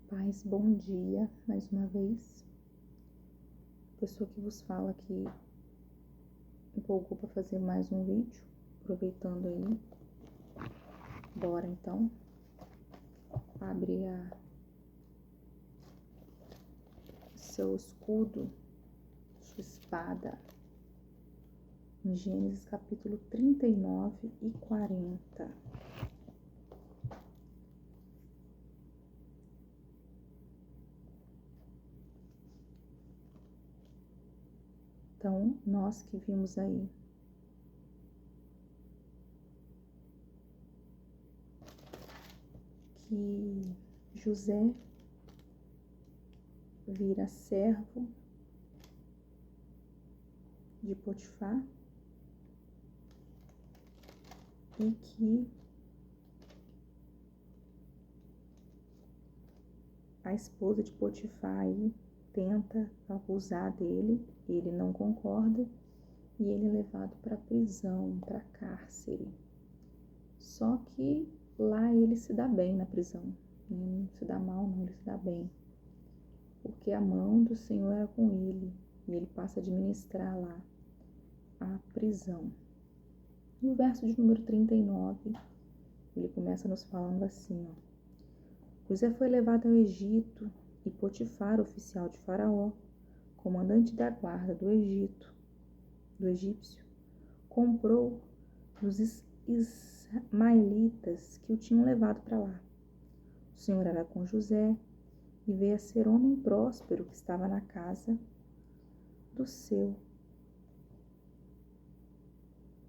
paz, bom dia, mais uma vez. Pessoa que vos fala que empolgou para fazer mais um vídeo, aproveitando aí. Bora então abrir seu escudo, sua espada, em Gênesis capítulo 39 e 40. Então, nós que vimos aí que José vira servo de Potifar e que a esposa de Potifar aí tenta abusar dele, ele não concorda e ele é levado para a prisão, para cárcere. Só que lá ele se dá bem na prisão, não se dá mal não, ele se dá bem, porque a mão do Senhor era com ele e ele passa a administrar lá a prisão. No verso de número 39, ele começa nos falando assim, José foi levado ao Egito e Potifar, oficial de Faraó, comandante da guarda do egípcio, comprou dos ismaelitas que o tinham levado para lá. O Senhor era com José e veio a ser homem próspero que estava na casa do seu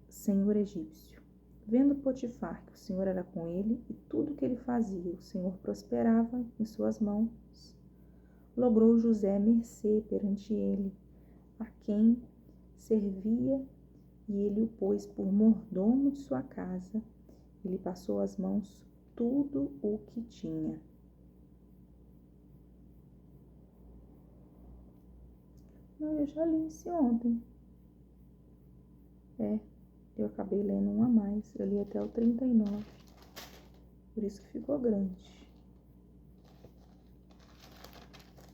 senhor egípcio. Vendo Potifar que o Senhor era com ele e tudo que ele fazia, o Senhor prosperava em suas mãos, logrou José mercê perante ele, a quem servia, e ele o pôs por mordomo de sua casa. Ele passou às mãos tudo o que tinha. Eu já li isso ontem. Eu acabei lendo um a mais. Eu li até o 39. Por isso que ficou grande.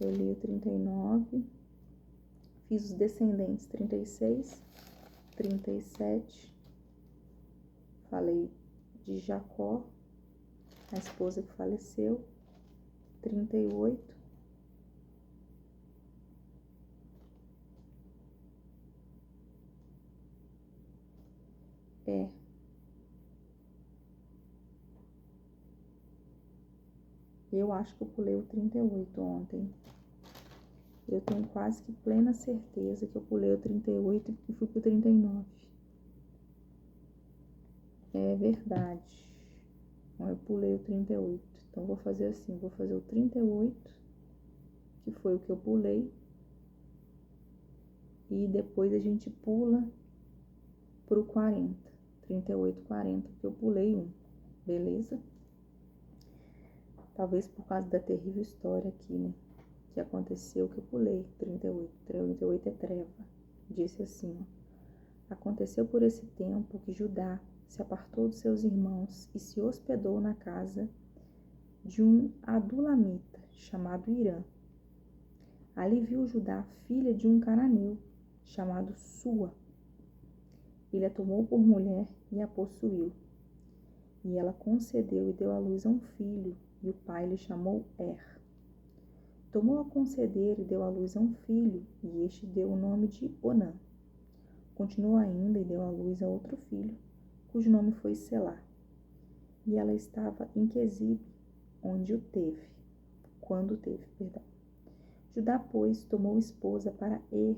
Eu li o 39. Fiz os descendentes 36, 37. Falei de Jacó, a esposa que faleceu. 38. Eu acho que eu pulei o 38 ontem. Eu tenho quase que plena certeza que eu pulei o 38 e fui pro 39. É verdade. Então, eu pulei o 38. Então, vou fazer assim, vou fazer o 38, que foi o que eu pulei. E depois a gente pula pro 40. 38, 40, que eu pulei um. Beleza? Talvez por causa da terrível história aqui, né? Que aconteceu, que eu pulei 38. 38 é treva. Disse assim, Aconteceu por esse tempo que Judá se apartou dos seus irmãos e se hospedou na casa de um adulamita chamado Irã. Ali viu Judá filha de um cananeu chamado Sua. Ele a tomou por mulher e a possuiu. E ela concedeu e deu à luz a um filho, e o pai lhe chamou Tomou a conceder e deu à luz a um filho, e este deu o nome de Onã. Continuou ainda e deu à luz a outro filho, cujo nome foi Selá. E ela estava em Quezib, quando o teve. Judá, pois, tomou esposa para o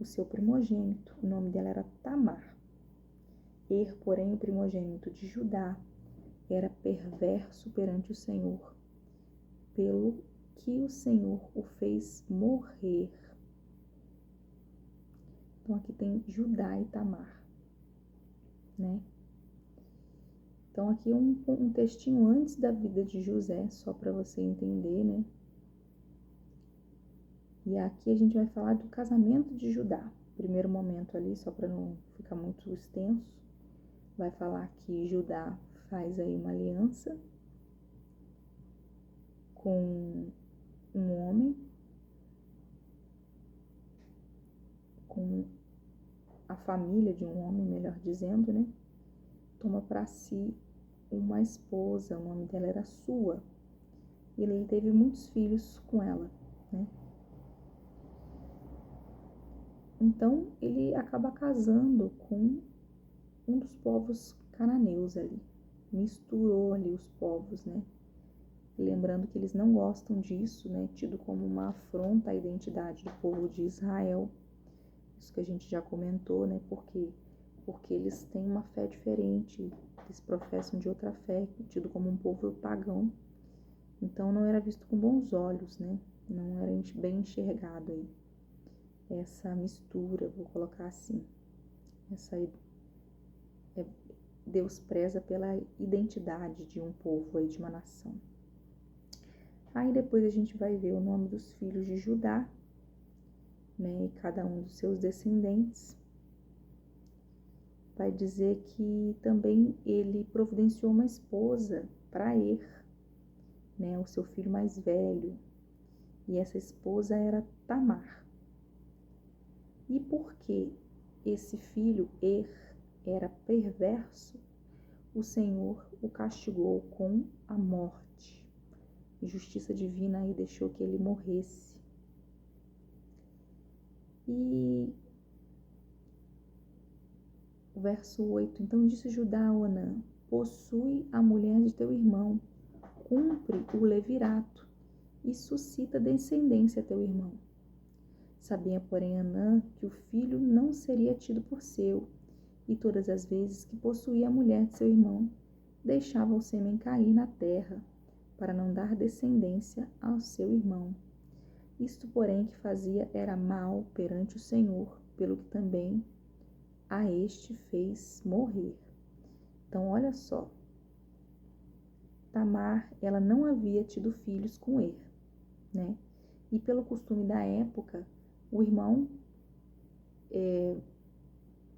seu primogênito. O nome dela era Tamar. Porém, o primogênito de Judá, era perverso perante o Senhor, pelo que o Senhor o fez morrer. Então, aqui tem Judá e Tamar, né? Então, aqui um textinho antes da vida de José, só para você entender, né? E aqui a gente vai falar do casamento de Judá. Primeiro momento ali, só para não ficar muito extenso, vai falar que Judá faz aí uma aliança com um homem, com a família de um homem, melhor dizendo, né? Toma para si uma esposa, o nome dela era Sua, e ele teve muitos filhos com ela, né? Então, ele acaba casando com um dos povos cananeus ali, misturou ali os povos, né? Lembrando que eles não gostam disso, né? Tido como uma afronta à identidade do povo de Israel. Isso que a gente já comentou, né? Porque eles têm uma fé diferente, eles professam de outra fé, tido como um povo pagão. Então não era visto com bons olhos, né? Não era bem enxergado aí. Essa mistura, vou colocar assim. Deus preza pela identidade de um povo aí, de uma nação. Aí depois a gente vai ver o nome dos filhos de Judá, né? E cada um dos seus descendentes. Vai dizer que também ele providenciou uma esposa para Er, né? O seu filho mais velho. E essa esposa era Tamar. E porque esse filho, Er, era perverso, o Senhor o castigou com a morte. Justiça divina aí deixou que ele morresse. E o verso 8, então disse Judá a Onã: possui a mulher de teu irmão, cumpre o levirato e suscita descendência a teu irmão. Sabia, porém, Anã que o filho não seria tido por seu, e todas as vezes que possuía a mulher de seu irmão, deixava o sêmen cair na terra, para não dar descendência ao seu irmão. Isto, porém, que fazia era mal perante o Senhor, pelo que também a este fez morrer. Então, olha só. Tamar, ela não havia tido filhos com Er, né? E pelo costume da época, o irmão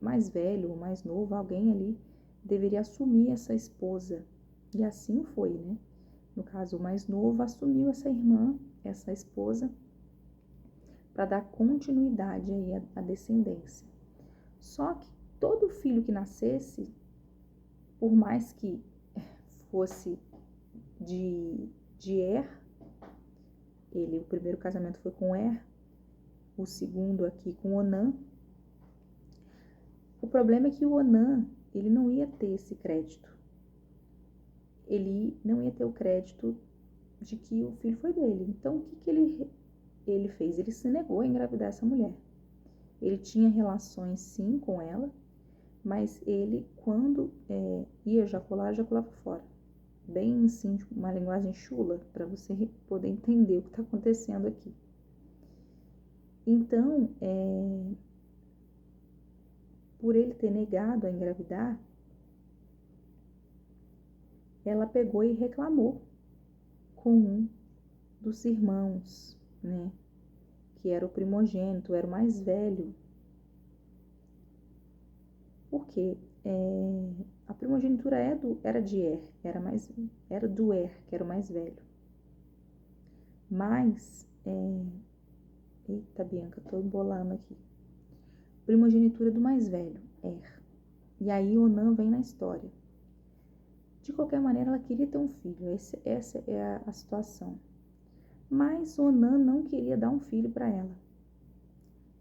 mais velho, mais novo, alguém ali, deveria assumir essa esposa. E assim foi, né? No caso, o mais novo assumiu essa irmã, essa esposa, para dar continuidade aí à descendência. Só que todo filho que nascesse, por mais que fosse de Er, o primeiro casamento foi com Er, o segundo aqui com Onã. O problema é que o Onã, ele não ia ter esse crédito. Ele não ia ter o crédito de que o filho foi dele. Então, o que ele fez? Ele se negou a engravidar essa mulher. Ele tinha relações, sim, com ela, mas ele, quando ia ejaculava fora. Bem, assim, uma linguagem chula, para você poder entender o que está acontecendo aqui. Então, por ele ter negado a engravidar, ela pegou e reclamou com um dos irmãos, né? Que era o primogênito, era o mais velho. Porque a primogenitura era de Er, era do Er, que era o mais velho. Mas, eita, Bianca, tô embolando aqui. Primogenitura do mais velho, Er. E aí Onã vem na história. De qualquer maneira, ela queria ter um filho, essa é a situação. Mas Onã não queria dar um filho para ela.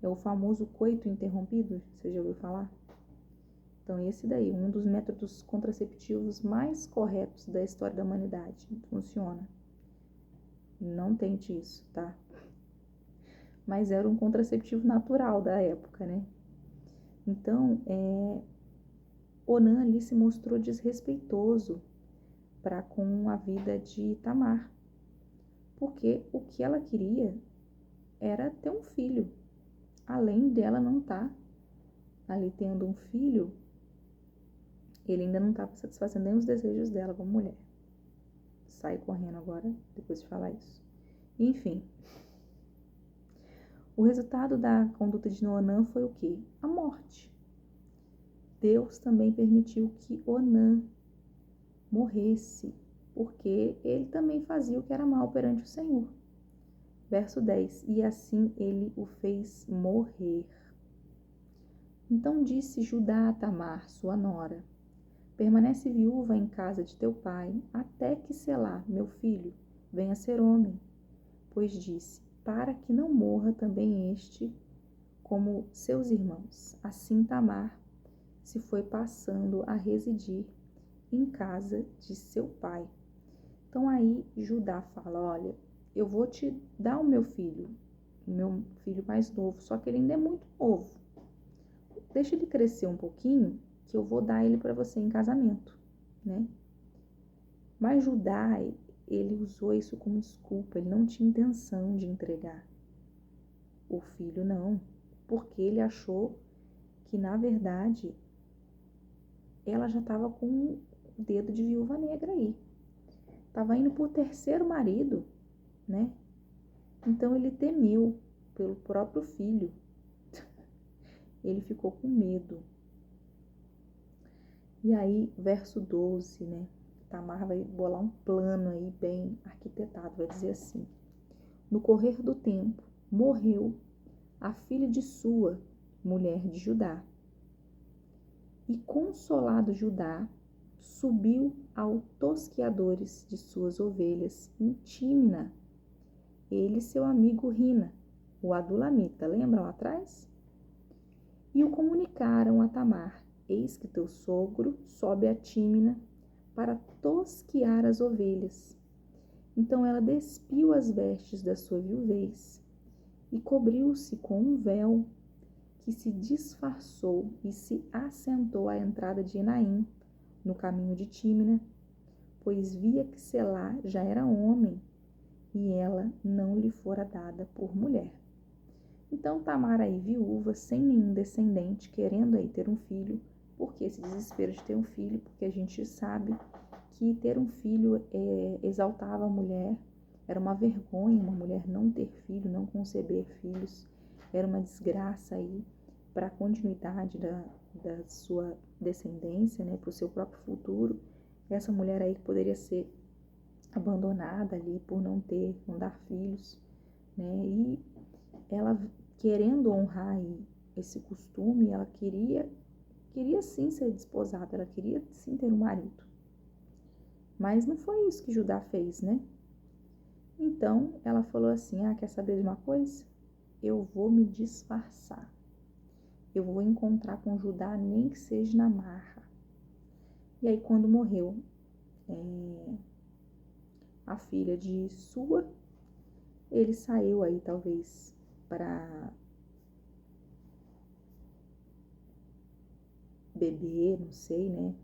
É o famoso coito interrompido, você já ouviu falar? Então, esse daí, um dos métodos contraceptivos mais corretos da história da humanidade. Funciona. Não tente isso, tá? Mas era um contraceptivo natural da época, né? Então, Onã ali se mostrou desrespeitoso para com a vida de Tamar. Porque o que ela queria era ter um filho. Além dela não estar ali tendo um filho, ele ainda não estava satisfazendo nem os desejos dela como mulher. Sai correndo agora, depois de falar isso. Enfim. O resultado da conduta de Onã foi o quê? A morte. Deus também permitiu que Onã morresse porque ele também fazia o que era mal perante o Senhor. Verso 10, e assim ele o fez morrer. Então disse Judá a Tamar, sua nora, permanece viúva em casa de teu pai, até que Selá, meu filho, venha ser homem. Pois disse, para que não morra também este, como seus irmãos. Assim Tamar se foi passando a residir em casa de seu pai. Então aí Judá fala, olha, eu vou te dar o meu filho mais novo, só que ele ainda é muito novo. Deixa ele crescer um pouquinho, que eu vou dar ele para você em casamento, né? Mas Judá, ele usou isso como desculpa, ele não tinha intenção de entregar o filho, não, porque ele achou que, na verdade, ela já estava com o dedo de viúva negra aí. Estava indo por terceiro marido, né? Então ele temeu pelo próprio filho. Ele ficou com medo. E aí, verso 12, né? Tamar vai bolar um plano aí bem arquitetado, vai dizer assim: no correr do tempo, morreu a filha de sua, mulher de Judá. E consolado Judá, subiu ao tosqueadores de suas ovelhas em Tímina. Ele e seu amigo Rina, o adulamita, lembra lá atrás? E o comunicaram a Tamar, eis que teu sogro sobe a Tímina para tosquear as ovelhas. Então ela despiu as vestes da sua viuvez e cobriu-se com um véu que se disfarçou e se assentou à entrada de Enaim, no caminho de Tímina, pois via que Selá já era homem e ela não lhe fora dada por mulher. Então Tamar aí viúva, sem nenhum descendente, querendo aí ter um filho. Por que esse desespero de ter um filho? Porque a gente sabe que ter um filho exaltava a mulher, era uma vergonha uma mulher não ter filho, não conceber filhos, era uma desgraça aí para a continuidade da sua descendência, né, para o seu próprio futuro. Essa mulher aí poderia ser abandonada ali por não dar filhos, né, e ela, querendo honrar aí esse costume, ela queria sim ser desposada, ela queria sim ter um marido. Mas não foi isso que Judá fez, né? Então, ela falou assim, quer saber de uma coisa? Eu vou me disfarçar. Eu vou encontrar com Judá, nem que seja na marra. E aí, quando morreu a filha de Sua, ele saiu aí, talvez, para beber, não sei, né?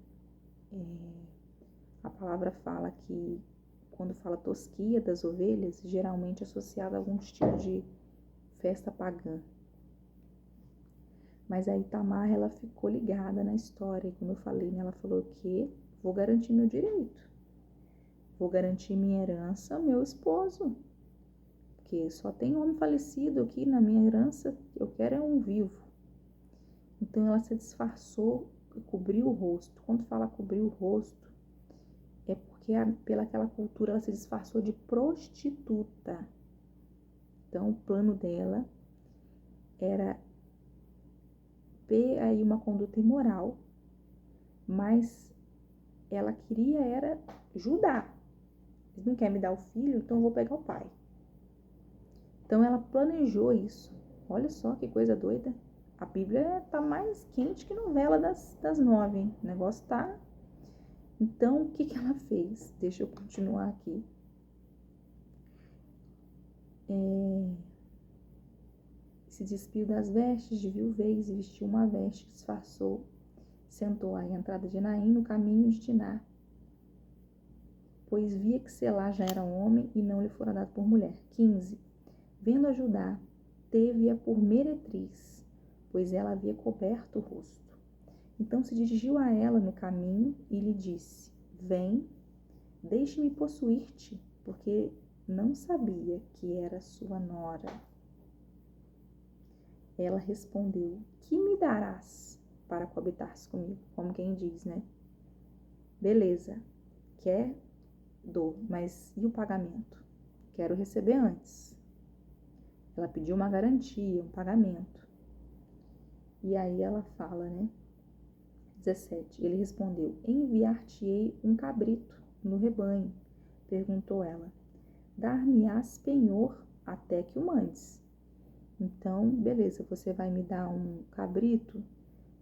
A palavra fala que, quando fala tosquia das ovelhas, geralmente associada a algum estilo de festa pagã. Mas aí Tamar, ela ficou ligada na história, como eu falei, né? Ela falou que vou garantir meu direito, vou garantir minha herança ao meu esposo, porque só tem homem falecido aqui na minha herança, eu quero é um vivo. Então ela se disfarçou e cobriu o rosto. Quando fala cobrir o rosto, é porque pelaquela cultura ela se disfarçou de prostituta. Então o plano dela era ter aí uma conduta imoral, mas ela queria era Judá. Ele não quer me dar o filho, então eu vou pegar o pai. Então ela planejou isso. Olha só que coisa doida. A Bíblia tá mais quente que novela das 9, hein? O negócio tá... Então, o que ela fez? Deixa eu continuar aqui. Se despiu das vestes de viuvez e vestiu uma veste que disfarçou. Sentou à entrada de Naim no caminho de Diná, pois via que Selá já era homem e não lhe fora dado por mulher. 15. Vendo a Judá, teve-a por meretriz, pois ela havia coberto o rosto. Então se dirigiu a ela no caminho e lhe disse: vem, deixe-me possuir-te, porque não sabia que era sua nora. Ela respondeu: que me darás para coabitares comigo? Como quem diz, né? Beleza, quer dou, mas e o pagamento? Quero receber antes. Ela pediu uma garantia, um pagamento. E aí ela fala, né? 17. Ele respondeu: enviar-te-ei um cabrito no rebanho. Perguntou ela: dar-me-ás penhor até que o mandes. Então, beleza, você vai me dar um cabrito,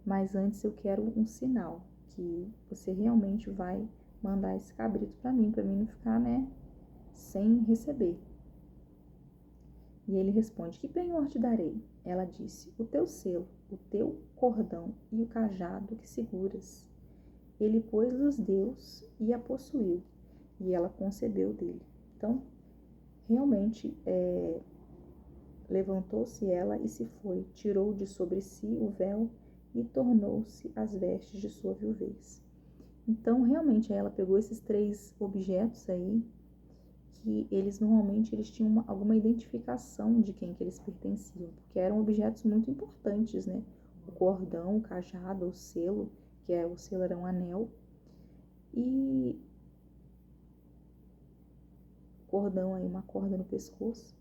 mas antes eu quero um sinal que você realmente vai mandar esse cabrito para mim não ficar, né, sem receber. E ele responde: que penhor te darei? Ela disse: o teu selo, o teu cordão e o cajado que seguras. Ele, pois, os deu e a possuiu, e ela concebeu dele. Então, realmente, levantou-se ela e se foi, tirou de sobre si o véu e tornou-se as vestes de sua viuvez. Então, realmente, ela pegou esses 3 objetos aí, que eles tinham alguma identificação de quem que eles pertenciam, porque eram objetos muito importantes, né? O cordão, o cajado, o selo, o selo era um anel, e o cordão aí, uma corda no pescoço,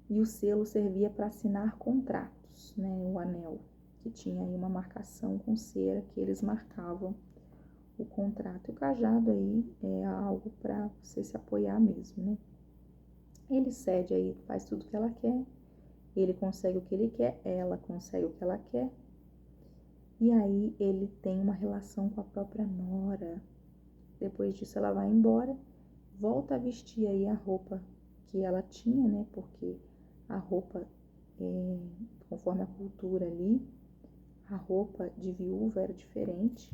e o selo servia para assinar contratos, né? O anel, que tinha aí uma marcação com cera que eles marcavam o contrato. E o cajado aí é algo para você se apoiar mesmo, né? Ele cede aí, faz tudo o que ela quer, ele consegue o que ele quer, ela consegue o que ela quer, e aí ele tem uma relação com a própria nora. Depois disso ela vai embora, volta a vestir aí a roupa que ela tinha, né? Porque a roupa, conforme a cultura ali, a roupa de viúva era diferente,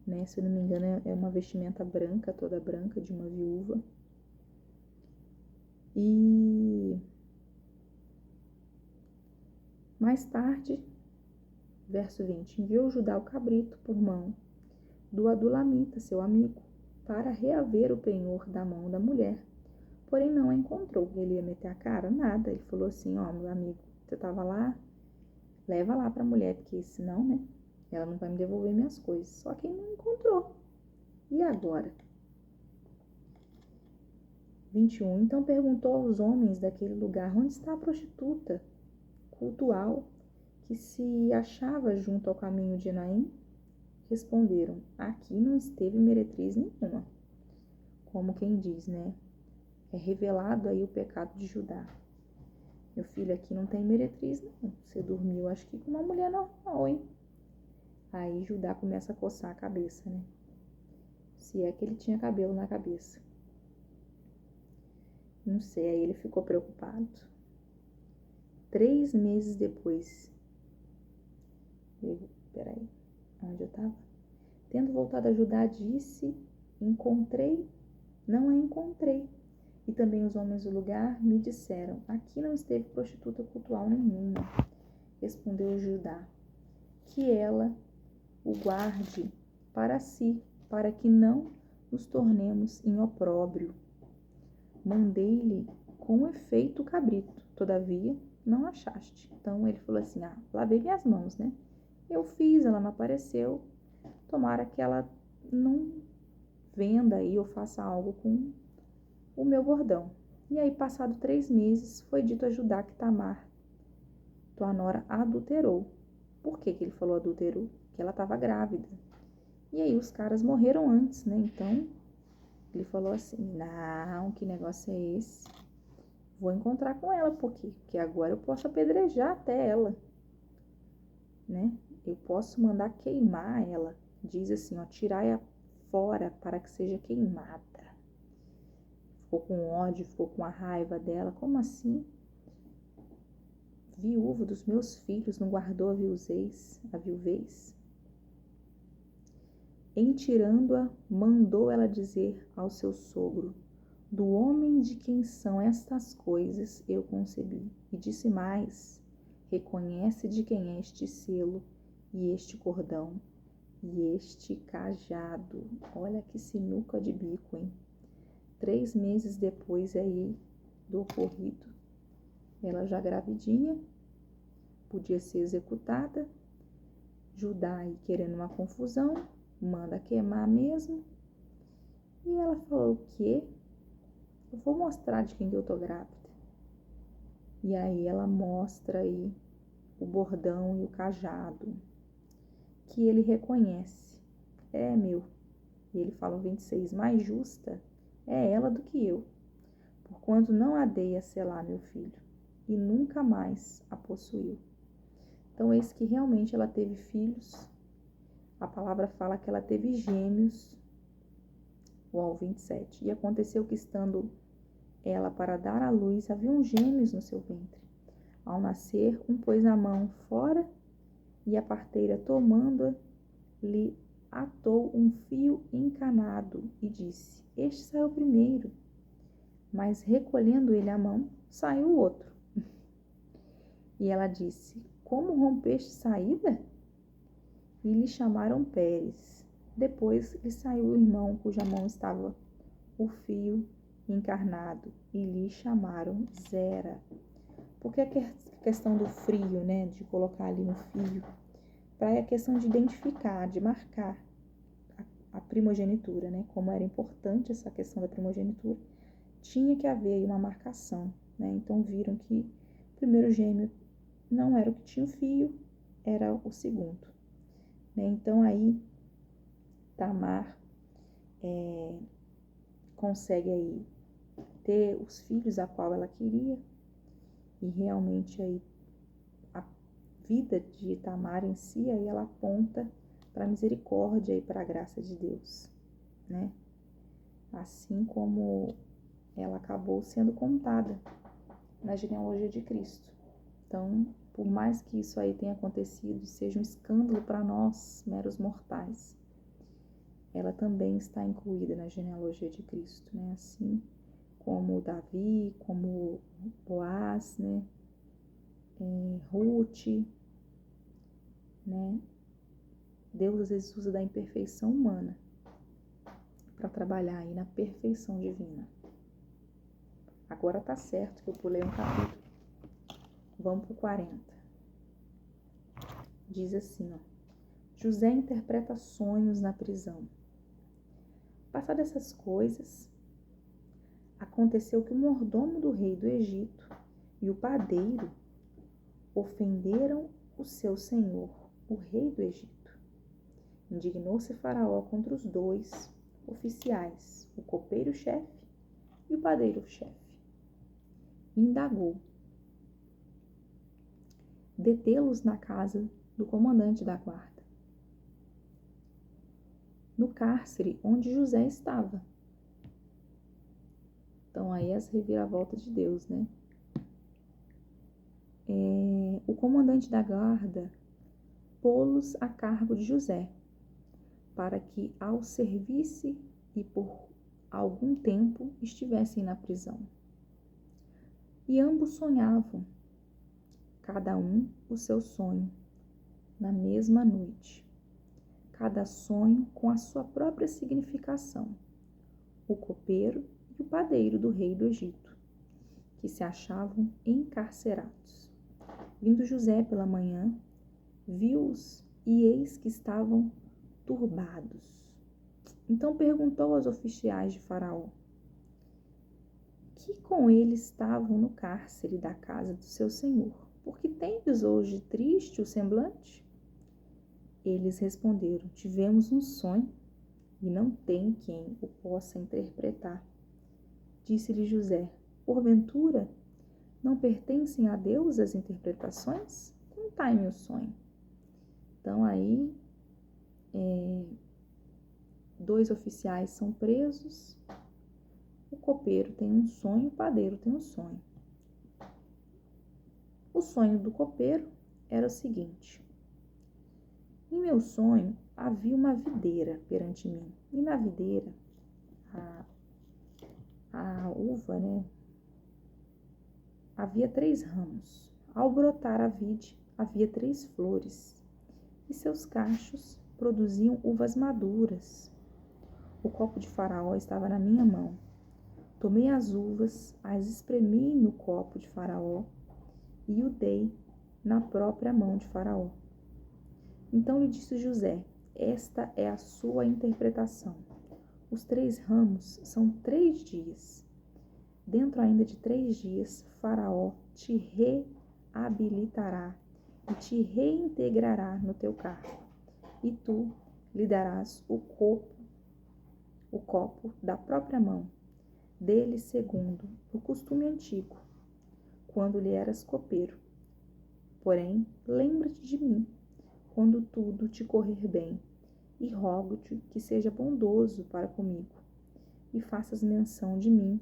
né? Se eu não me engano, é uma vestimenta branca, toda branca, de uma viúva. E mais tarde, verso 20, enviou Judá o cabrito por mão do Adulamita, seu amigo, para reaver o penhor da mão da mulher. Porém, não a encontrou. Ele ia meter a cara? Nada. Ele falou assim: ó, meu amigo, você tava lá, leva lá pra mulher, porque senão, né, ela não vai me devolver minhas coisas. Só que ele não encontrou. E agora? 21. Então perguntou aos homens daquele lugar: onde está a prostituta cultual que se achava junto ao caminho de Enaim? Responderam: aqui não esteve meretriz nenhuma. Como quem diz, né? É revelado aí o pecado de Judá. Meu filho, aqui não tem meretriz não. Você dormiu, acho que com uma mulher normal, hein? Aí Judá começa a coçar a cabeça, né? Se é que ele tinha cabelo na cabeça. Não sei, aí ele ficou preocupado. 3 meses depois. Peraí, onde eu tava? Tendo voltado a Judá, disse: encontrei, não a encontrei. E também os homens do lugar me disseram: aqui não esteve prostituta cultual nenhuma. Respondeu Judá: que ela o guarde para si, para que não nos tornemos em opróbrio. Mandei-lhe com efeito o cabrito, todavia não achaste. Então ele falou assim: lavei minhas mãos, né? Eu fiz, ela não apareceu. Tomara que ela não venda aí ou faça algo com o meu bordão. E aí, passado 3 meses, foi dito a Judá que Tamar, tua nora, adulterou. Por que ele falou adulterou? Porque ela estava grávida. E aí os caras morreram antes, né? Então, ele falou assim: não, que negócio é esse? Vou encontrar com ela, por quê? Porque agora eu posso apedrejar até ela, né? Eu posso mandar queimar ela. Diz assim, ó, tirai-a fora para que seja queimada. Ficou com ódio, ficou com a raiva dela. Como assim? Viúva dos meus filhos não guardou a viuvez? Em tirando-a, mandou ela dizer ao seu sogro: do homem de quem são estas coisas eu concebi. E disse mais: reconhece de quem é este selo, e este cordão, e este cajado. Olha que sinuca de bico, hein? 3 meses depois aí do ocorrido, ela já gravidinha, podia ser executada. Judá aí querendo uma confusão, manda queimar mesmo. E ela falou: o quê? Eu vou mostrar de quem que eu tô grávida. E aí ela mostra aí o bordão e o cajado, que ele reconhece. É meu. E ele fala o 26, mais justa é ela do que eu, porquanto não a dei a selar meu filho, e nunca mais a possuiu. Então, eis que realmente ela teve filhos. A palavra fala que ela teve gêmeos, o 27. E aconteceu que, estando ela para dar à luz, haviam gêmeos no seu ventre. Ao nascer, um pôs a mão fora, e a parteira, tomando-a, lhe atou um fio encanado e disse: este saiu primeiro. Mas recolhendo ele a mão, saiu o outro. E ela disse: como rompeste saída? E lhe chamaram Pérez. Depois lhe saiu o irmão, cuja mão estava o fio encarnado, e lhe chamaram Zera. Porque a questão do frio, né, de colocar ali um fio, para a questão de identificar, de marcar a primogenitura, né, como era importante essa questão da primogenitura, tinha que haver aí uma marcação, né? Então viram que o primeiro gêmeo não era o que tinha o fio, era o segundo, né? Então aí Tamar consegue aí ter os filhos a qual ela queria, e realmente aí a vida de Tamar em si, aí ela aponta para a misericórdia e para a graça de Deus, né? Assim como ela acabou sendo contada na genealogia de Cristo. Então, por mais que isso aí tenha acontecido e seja um escândalo para nós, meros mortais, ela também está incluída na genealogia de Cristo, né? Assim como Davi, como Boaz, né? Ruth, né? Deus às vezes usa da imperfeição humana para trabalhar aí na perfeição divina. Agora tá certo que eu pulei um capítulo. Vamos pro 40. Diz assim, ó: José interpreta sonhos na prisão. Passadas essas coisas, aconteceu que o mordomo do rei do Egito e o padeiro ofenderam o seu senhor, o rei do Egito. Indignou-se Faraó contra os dois oficiais, o copeiro-chefe e o padeiro-chefe. Indagou detê-los na casa do comandante da guarda, no cárcere onde José estava. Então aí as reviravoltas de Deus, né? O comandante da guarda pô-los a cargo de José, para que ao servisse e por algum tempo estivessem na prisão. E ambos sonhavam, cada um o seu sonho, na mesma noite, cada sonho com a sua própria significação, o copeiro e o padeiro do rei do Egito, que se achavam encarcerados. Vindo José pela manhã, viu-os e eis que estavam turbados. Então perguntou aos oficiais de Faraó, que com ele estavam no cárcere da casa do seu senhor, porque tendes hoje triste o semblante? Eles responderam, tivemos um sonho e não tem quem o possa interpretar. Disse-lhe José, porventura, não pertencem a Deus as interpretações? Contai-me o sonho. Então aí, dois oficiais são presos, o copeiro tem um sonho, o padeiro tem um sonho. O sonho do copeiro era o seguinte: em meu sonho havia uma videira perante mim, e na videira a uva, né, havia 3 ramos. Ao brotar a vide, havia 3 flores, e seus cachos produziam uvas maduras. O copo de Faraó estava na minha mão. Tomei as uvas, as espremi no copo de Faraó e o dei na própria mão de Faraó. Então lhe disse José, esta é a sua interpretação. Os 3 ramos são 3 dias. Dentro ainda de 3 dias, Faraó te reabilitará e te reintegrará no teu cargo. E tu lhe darás o copo da própria mão, dele segundo o costume antigo, quando lhe eras copeiro. Porém, lembra-te de mim, quando tudo te correr bem, e rogo-te que seja bondoso para comigo, e faças menção de mim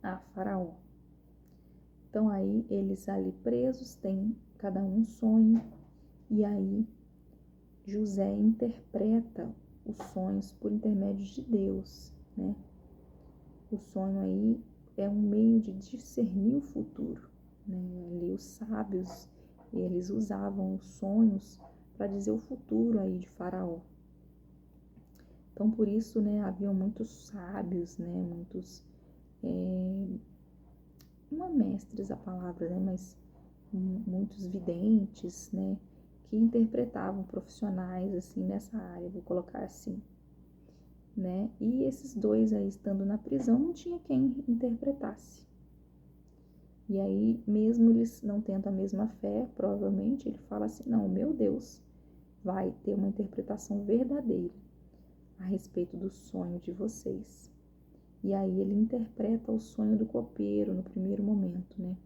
a Faraó. Então aí, eles ali presos, têm cada um sonho, e aí José interpreta os sonhos por intermédio de Deus, né? O sonho aí é um meio de discernir o futuro, né? Ali os sábios, eles usavam os sonhos para dizer o futuro aí de Faraó. Então, por isso, né, haviam muitos sábios, né, muitos, não mestres a palavra, né, mas muitos videntes, né, que interpretavam profissionais, assim, nessa área, vou colocar assim, né, e esses 2 aí, estando na prisão, não tinha quem interpretasse. E aí, mesmo eles não tendo a mesma fé, provavelmente, ele fala assim, não, meu Deus vai ter uma interpretação verdadeira a respeito do sonho de vocês. E aí ele interpreta o sonho do copeiro no primeiro momento, né?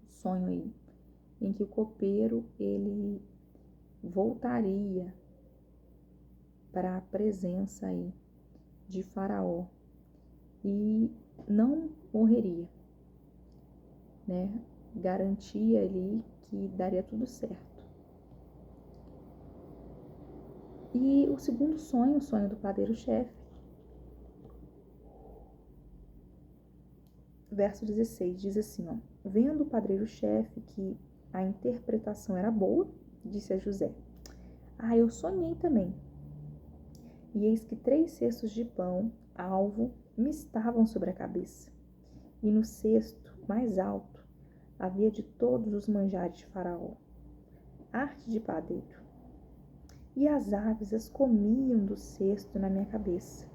O sonho aí, em que o copeiro, ele voltaria para a presença aí de Faraó e não morreria, né? Garantia ali que daria tudo certo. E o segundo sonho, o sonho do padeiro-chefe, verso 16, diz assim, ó: vendo o padreiro-chefe que a interpretação era boa, disse a José: eu sonhei também. E eis que 3 cestos de pão, alvo, me estavam sobre a cabeça. E no cesto mais alto havia de todos os manjares de Faraó, arte de padeiro. E as aves as comiam do cesto na minha cabeça.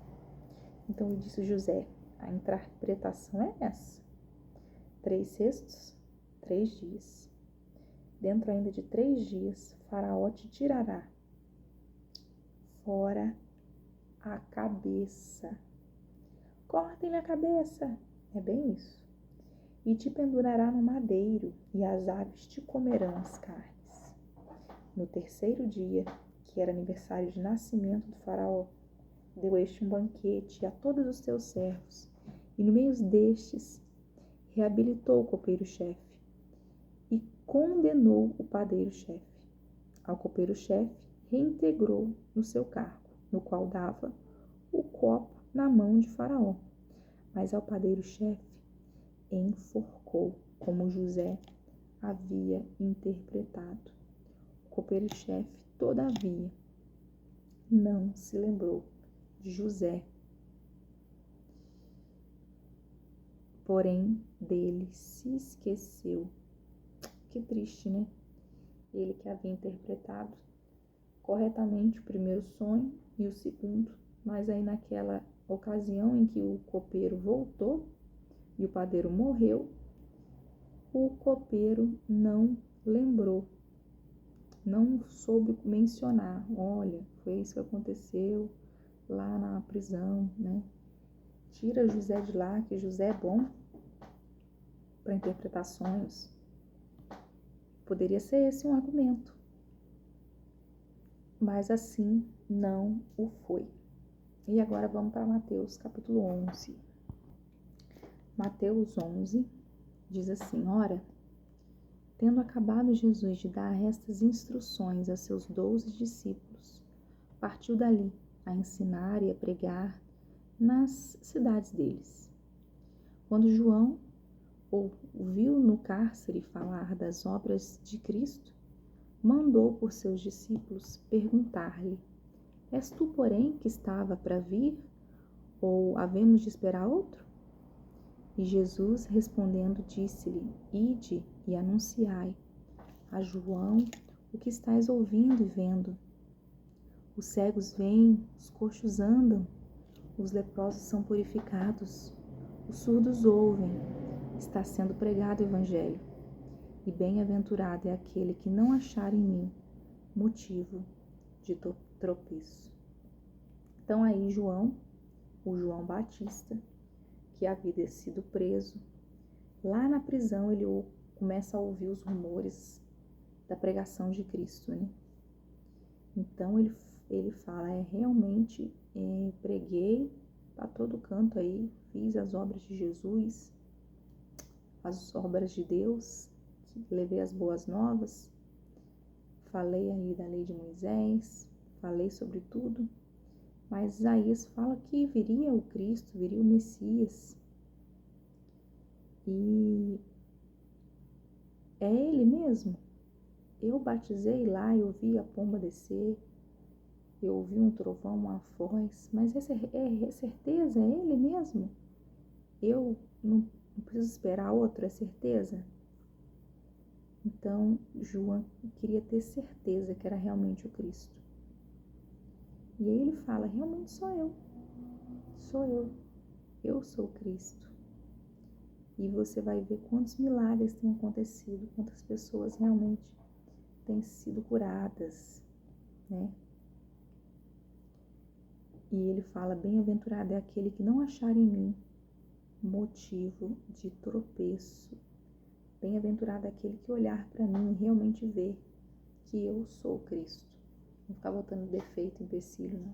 Então lhe disse José: a interpretação é essa. 3 cestos, 3 dias. Dentro ainda de 3 dias, Faraó te tirará fora a cabeça. Cortem-lhe a cabeça. É bem isso. E te pendurará no madeiro, e as aves te comerão as carnes. No 3º dia, que era aniversário de nascimento do Faraó, deu este um banquete a todos os seus servos, e no meio destes reabilitou o copeiro-chefe e condenou o padeiro-chefe. Ao copeiro-chefe reintegrou no seu cargo, no qual dava o copo na mão de Faraó. Mas ao padeiro-chefe enforcou, como José havia interpretado. O copeiro-chefe, todavia, não se lembrou de José, porém dele se esqueceu. Que triste, né? Ele que havia interpretado corretamente o primeiro sonho e o segundo, mas aí naquela ocasião em que o copeiro voltou e o padeiro morreu, o copeiro não lembrou, não soube mencionar, olha, foi isso que aconteceu lá na prisão, né? Tira José de lá, que José é bom para interpretações. Poderia ser esse um argumento, mas assim não o foi. E agora vamos para Mateus capítulo 11. Mateus 11 diz assim: ora, tendo acabado Jesus de dar estas instruções a seus 12 discípulos, partiu dali a ensinar e a pregar nas cidades deles. Quando João ouviu no cárcere falar das obras de Cristo, mandou por seus discípulos perguntar-lhe: és tu, porém, que estava para vir, ou havemos de esperar outro? E Jesus, respondendo, disse-lhe: ide e anunciai a João o que estáis ouvindo e vendo. Os cegos veem, os coxos andam, os leprosos são purificados, os surdos ouvem, está sendo pregado o evangelho. E bem-aventurado é aquele que não achar em mim motivo de tropeço. Então aí o João Batista, que havia sido preso, lá na prisão ele começa a ouvir os rumores da pregação de Cristo, né? Então ele fala, realmente preguei para todo canto aí, fiz as obras de Jesus, as obras de Deus, levei as boas novas, falei aí da lei de Moisés, falei sobre tudo, mas Isaías fala que viria o Cristo, viria o Messias, e é ele mesmo. Eu batizei lá, eu vi a pomba descer, eu ouvi um trovão, uma voz, mas é certeza, é ele mesmo? Eu não preciso esperar outro, é certeza? Então, João queria ter certeza que era realmente o Cristo. E aí ele fala, realmente sou eu sou o Cristo. E você vai ver quantos milagres têm acontecido, quantas pessoas realmente têm sido curadas, né? E ele fala, bem-aventurado é aquele que não achar em mim motivo de tropeço. Bem-aventurado é aquele que olhar para mim e realmente ver que eu sou Cristo. Não ficar botando defeito, empecilho, não.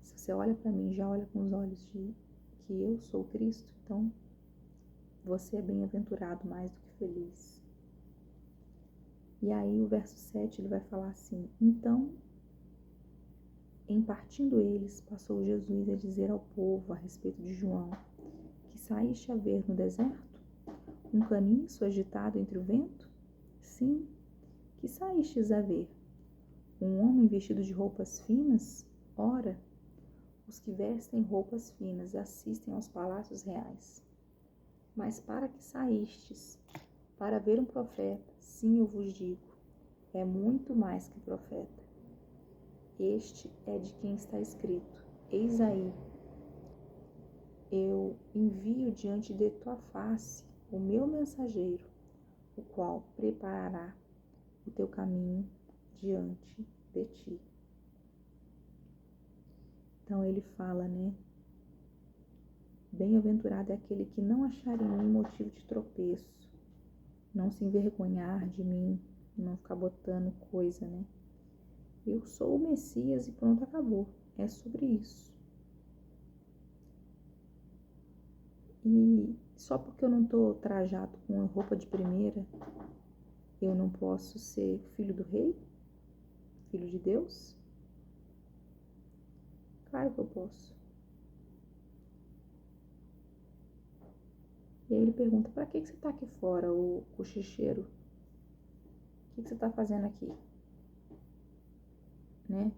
Se você olha para mim, já olha com os olhos de que eu sou Cristo, então você é bem-aventurado mais do que feliz. E aí o verso 7 ele vai falar assim, então, em partindo eles, passou Jesus a dizer ao povo a respeito de João, que saíste a ver no deserto? Um caniço agitado entre o vento? Sim, que saístes a ver? Um homem vestido de roupas finas? Ora, os que vestem roupas finas assistem aos palácios reais. Mas para que saístes? Para ver um profeta? Sim, eu vos digo, é muito mais que profeta. Este é de quem está escrito, eis aí, eu envio diante de tua face o meu mensageiro, o qual preparará o teu caminho diante de ti. Então ele fala, né? Bem-aventurado é aquele que não achar em mim motivo de tropeço, não se envergonhar de mim, não ficar botando coisa, né? Eu sou o Messias e pronto, acabou. É sobre isso. E só porque eu não estou trajado com roupa de primeira, eu não posso ser filho do rei? Filho de Deus? Claro que eu posso. E aí ele pergunta, para que você está aqui fora, o cochicheiro? O que você está fazendo aqui? Né?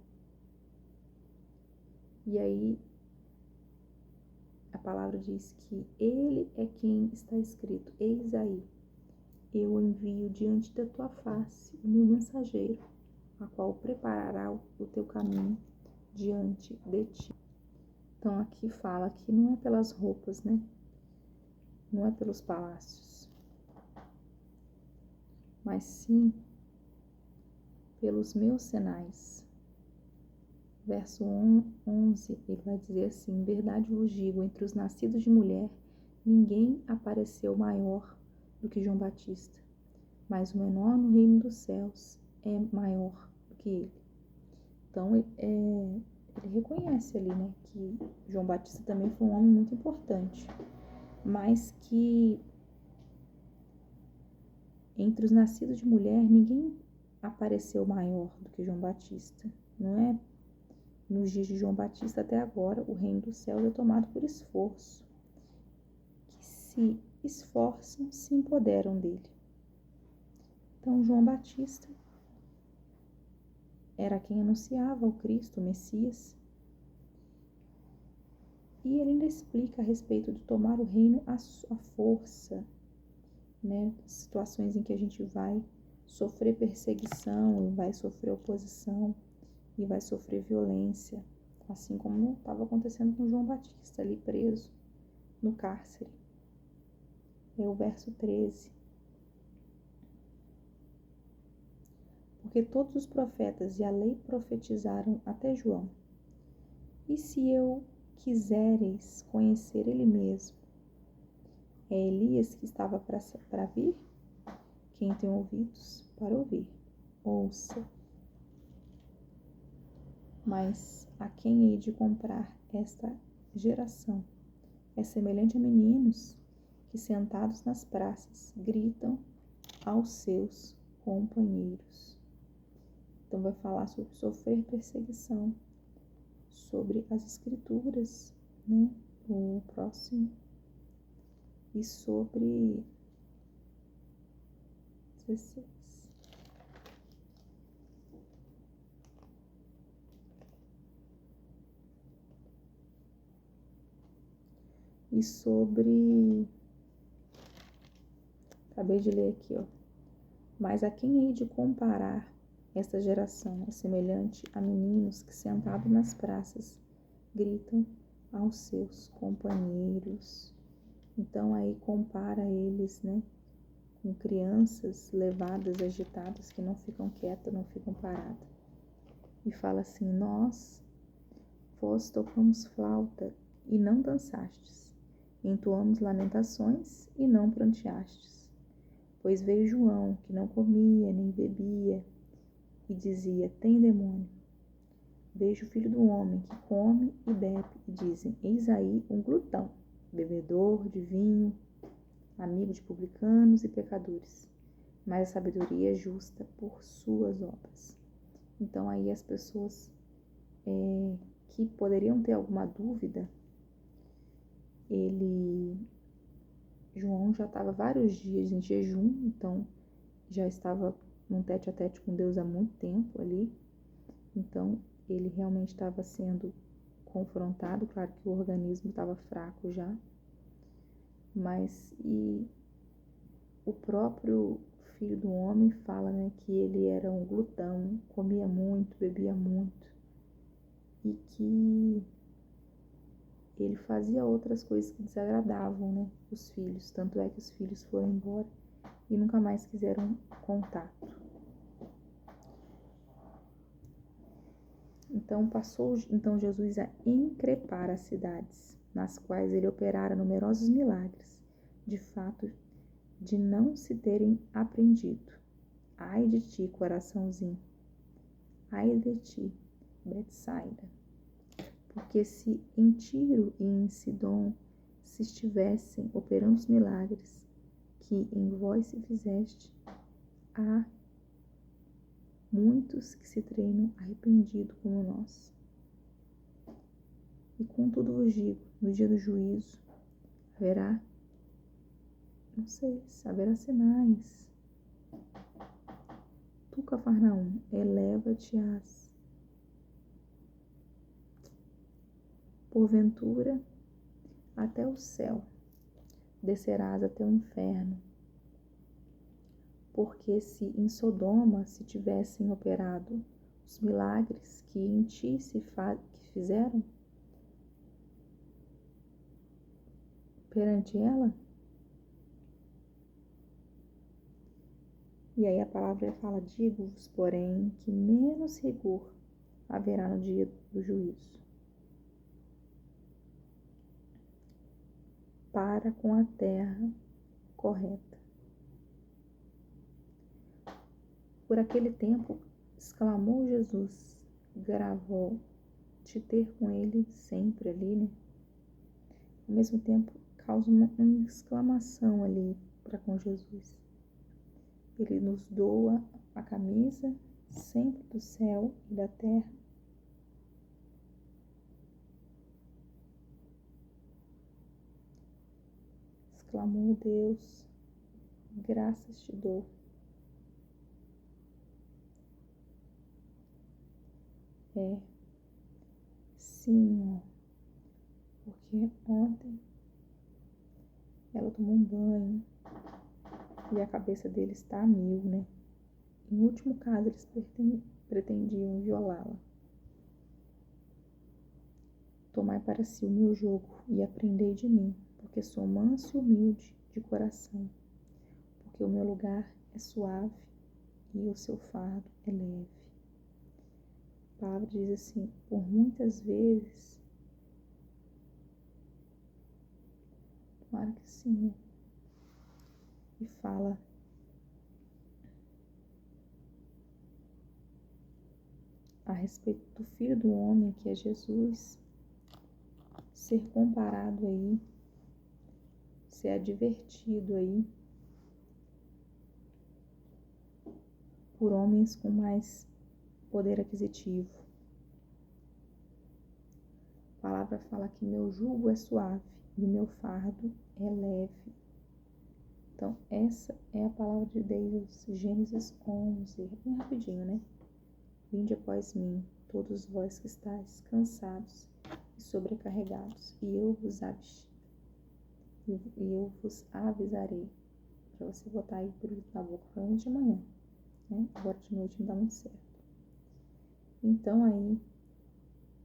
E aí a palavra diz que ele é quem está escrito, eis aí, eu envio diante da tua face o meu mensageiro, a qual preparará o teu caminho diante de ti. Então aqui fala que não é pelas roupas, né? Não é pelos palácios, mas sim pelos meus sinais. Verso 11, ele vai dizer assim, em verdade vos digo, entre os nascidos de mulher, ninguém apareceu maior do que João Batista, mas o menor no reino dos céus é maior do que ele. Então, ele reconhece ali, né, que João Batista também foi um homem muito importante, mas que entre os nascidos de mulher, ninguém apareceu maior do que João Batista. Não é nos dias de João Batista até agora, o reino dos céus é tomado por esforço. Que se esforçam, se empoderam dele. Então, João Batista era quem anunciava o Cristo, o Messias. E ele ainda explica a respeito de tomar o reino à força, né? Situações em que a gente vai sofrer perseguição, vai sofrer oposição e vai sofrer violência. assim como estava acontecendo com João Batista ali preso no cárcere. É o verso 13. Porque todos os profetas e a lei profetizaram até João. E se eu quisereis conhecer ele mesmo, é Elias que estava para vir? Quem tem ouvidos para ouvir, ouça. Mas a quem hei de comprar esta geração? É semelhante a meninos que, sentados nas praças, gritam aos seus companheiros. Então vai falar sobre sofrer perseguição, sobre as escrituras, né? O próximo. E sobre 16. E sobre... Acabei de ler aqui, ó. Mas a quem hei de comparar esta geração? É semelhante a meninos que, sentados nas praças, gritam aos seus companheiros. Então aí compara eles, né, com crianças levadas, agitadas, que não ficam quietas, não ficam paradas. E fala assim: nós, vós tocamos flauta e não dançastes, entoamos lamentações e não pranteastes. Pois veio João, que não comia nem bebia, e dizia: tem demônio. Vejo o Filho do Homem, que come e bebe, e dizem: eis aí um glutão, bebedor de vinho, amigo de publicanos e pecadores. Mas a sabedoria é justa por suas obras. Então aí as pessoas que poderiam ter alguma dúvida, João já estava vários dias em jejum, então já estava num tete a tete com Deus há muito tempo ali. Então ele realmente estava sendo confrontado, claro que o organismo estava fraco já, mas o próprio Filho do Homem fala, né, que ele era um glutão, comia muito, bebia muito, e que ele fazia outras coisas que desagradavam, né, os filhos. Tanto é que os filhos foram embora e nunca mais quiseram contato. Então passou Jesus a increpar as cidades, nas quais ele operara numerosos milagres, de fato, de não se terem aprendido. Ai de ti, coraçãozinho, ai de ti, Betsaida, porque se em Tiro e em Sidom se estivessem operando os milagres que em vós se fizeste, há muitos que se treinam arrependido como nós. E contudo vos digo, no dia do juízo haverá, não sei, haverá sinais. Tu, Cafarnaum, eleva-te-ás, porventura, até o céu, descerás até o inferno. Porque se em Sodoma se tivessem operado os milagres que em ti que fizeram perante ela, e aí a palavra fala: digo-vos, porém, que menos rigor haverá no dia do juízo para com a terra correta. Por aquele tempo, exclamou Jesus, gravou de ter com ele sempre ali, né? Ao mesmo tempo, causa uma exclamação ali para com Jesus. Ele nos doa a camisa sempre do céu e da terra. Exclamou Deus, graças te dou. Sim, porque ontem ela tomou um banho e a cabeça dele está a mil, né? Em último caso, eles pretendiam violá-la. Tomai para si o meu jugo e aprendei de mim, porque sou manso e humilde de coração, porque o meu lugar é suave e o seu fardo é leve. A palavra diz assim, por muitas vezes, claro que sim, né? E fala a respeito do Filho do Homem, que é Jesus, ser comparado aí, ser advertido aí por homens com mais poder aquisitivo. A palavra fala que meu jugo é suave e meu fardo é leve. Então, essa é a palavra de Deus, Gênesis 11, bem rapidinho, né? Vinde após mim, todos vós que estáis cansados e sobrecarregados, e eu vos avisarei. Para você botar aí por na boca, provavelmente amanhã, né? Agora de noite não dá muito certo. Então aí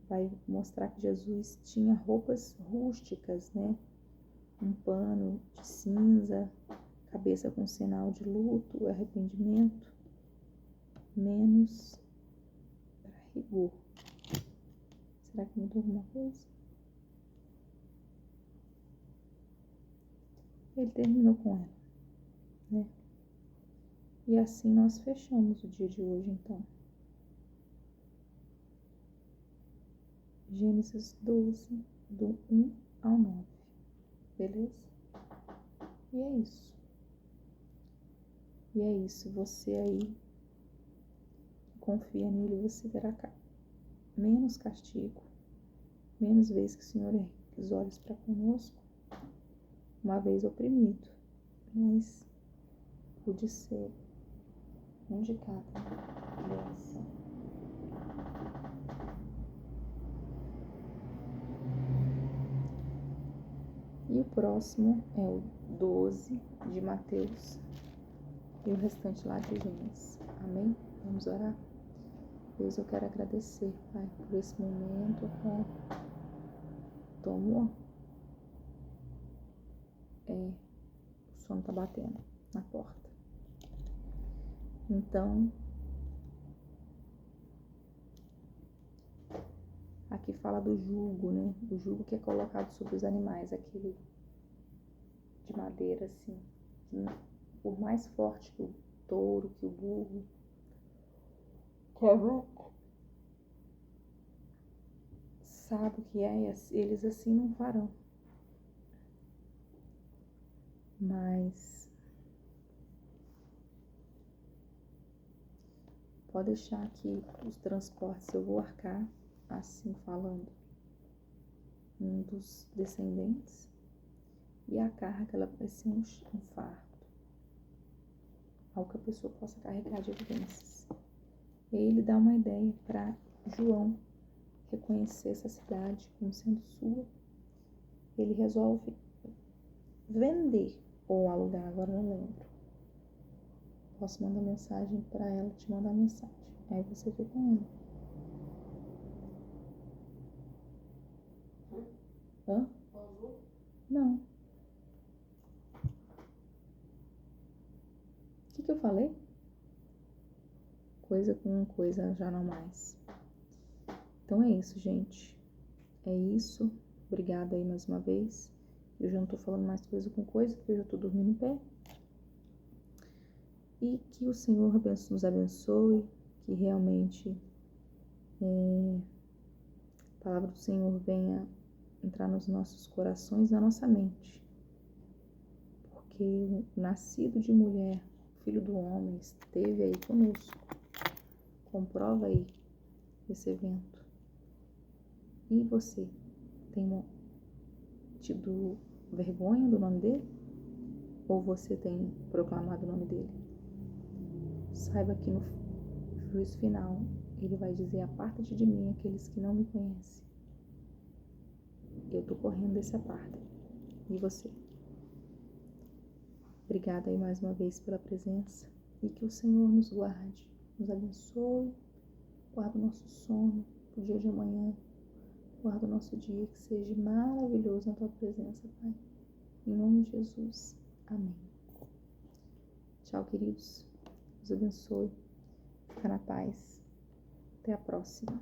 vai mostrar que Jesus tinha roupas rústicas, né? Um pano de cinza, cabeça com sinal de luto, arrependimento, menos para rigor. Será que mudou alguma coisa? Ele terminou com ela, né? E assim nós fechamos o dia de hoje, então. Gênesis 12, do 1 ao 9. Beleza? E é isso. E é isso. Você aí confia nele, você verá menos castigo, menos vezes que o Senhor ergue os olhos para conosco, uma vez oprimido, mas pude ser um de cada benção. E o próximo é o 12 de Mateus e o restante lá de Gênesis. Amém? Vamos orar? Deus, eu quero agradecer, Pai, por esse momento. Tomou? O sono tá batendo na porta. Então, aqui fala do jugo, né? O jugo que é colocado sobre os animais, aquele de madeira, assim. Por mais forte que o touro, que o burro, sabe o que é, eles assim não farão. Mas pode deixar que os transportes eu vou arcar, assim falando, um dos descendentes, e a carga ela vai ser um fardo, algo que a pessoa possa carregar de evidências. E aí ele dá uma ideia para João reconhecer essa cidade como sendo sua. Ele resolve vender ou alugar, agora não lembro. Posso mandar mensagem para ela, te mandar mensagem. Aí você vê com ela. Hã? Não. O que eu falei? Coisa com coisa já não mais. Então é isso, gente. É isso. Obrigada aí mais uma vez. Eu já não tô falando mais coisa com coisa, porque eu já tô dormindo em pé. E que o Senhor nos abençoe, que realmente a palavra do Senhor venha entrar nos nossos corações, na nossa mente. Porque o nascido de mulher, filho do homem, esteve aí conosco. Comprova aí esse evento. E você tem tido vergonha do nome dele? Ou você tem proclamado o nome dele? Saiba que no juízo final ele vai dizer: aparta-te de mim aqueles que não me conhecem. Eu tô correndo desse aparta. E você? Obrigada aí mais uma vez pela presença. E que o Senhor nos guarde, nos abençoe, guarde o nosso sono pro dia de amanhã, Guarda o nosso dia, que seja maravilhoso na tua presença, Pai. Em nome de Jesus. Amém. Tchau, queridos. Deus abençoe. Fica na paz. Até a próxima.